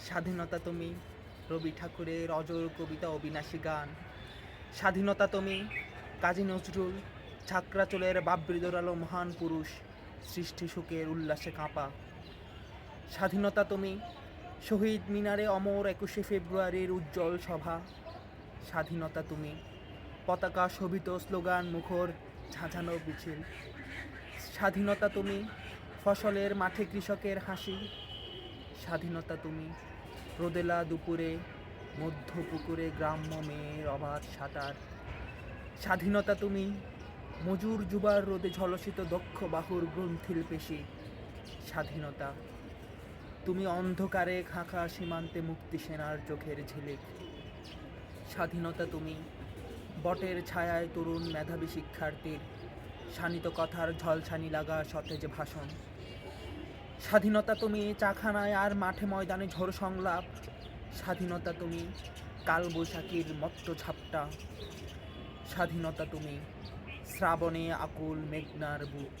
স্বাধীনতা তুমি, রবি ঠাকুরের অজর কবিতা অবিনাশী গান। স্বাধীনতা তুমি, কাজী নজরুল, ছাত্রাচলের বাবরি দৌড়ালো মহান পুরুষ, সৃষ্টি সুখের উল্লাসে কাঁপা। স্বাধীনতা তুমি, শহীদ মিনারে অমর 21শে ফেব্রুয়ারির উজ্জ্বল সভা। স্বাধীনতা তুমি, পতাকা শোভিত স্লোগান মুখর ঝাঁঝানো মিছিল। স্বাধীনতা তুমি, ফসলের মাঠে কৃষকের হাসি। স্বাধীনতা তুমি, রোদেলা দুপুরে মধ্য পুকুরে গ্রাম্য মেয়ের অবাধ সাঁতার। স্বাধীনতা তুমি, মজুর যুবার রোদে ঝলসিত দক্ষ বাহুর গ্রন্থিল পেশি। স্বাধীনতা তুমি, অন্ধকারে খাঁখা সীমান্তে মুক্তি সেনার চোখের ঝিলিক। স্বাধীনতা তুমি, বটের ছায়ায় তরুণ মেধাবী শিক্ষার্থীর শানিত কথার ঝলসানি লাগা সতেজ ভাষণ। স্বাধীনতা তুমি, চাখানায় আর মাঠে ময়দানে ঝড় সংলাপ। স্বাধীনতা তুমি, কালবৈশাখীর মত্ত ঝাপটা। স্বাধীনতা তুমি, শ্রাবণে আকুল মেঘনার বুক।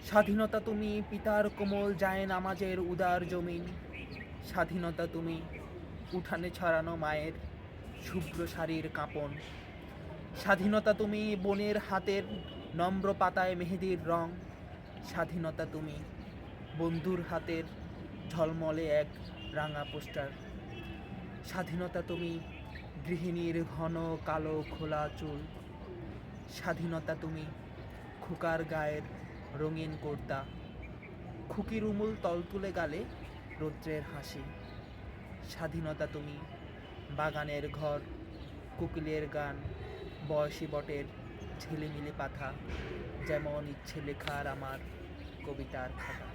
স্বাধীনতা তুমি, পিতার কোমল জায়ে নামাজের উদার জমিন। স্বাধীনতা তুমি, উঠানে ছড়ানো মায়ের শুভ্র শাড়ির কাঁপন। স্বাধীনতা তুমি, বনের হাতের নম্র পাতায় মেহেদির রং। স্বাধীনতা তুমি, বন্ধুর হাতের ঝলমলে এক রাঙা পোস্টার। স্বাধীনতা তুমি, গৃহিণীর ঘন কালো খোলা চুল। স্বাধীনতা তুমি, খোকার গায়ের রঙিন কুর্তা, খুকির উমুল তলতুলে গালে রৌদ্রের হাসি। স্বাধীনতা তুমি, বাগানের ঘর, কোকিলের গান, বয়সী বটের ঝিলিমিলি পাতা, যেমন ইচ্ছে লেখার আমার কবিতার খাতা।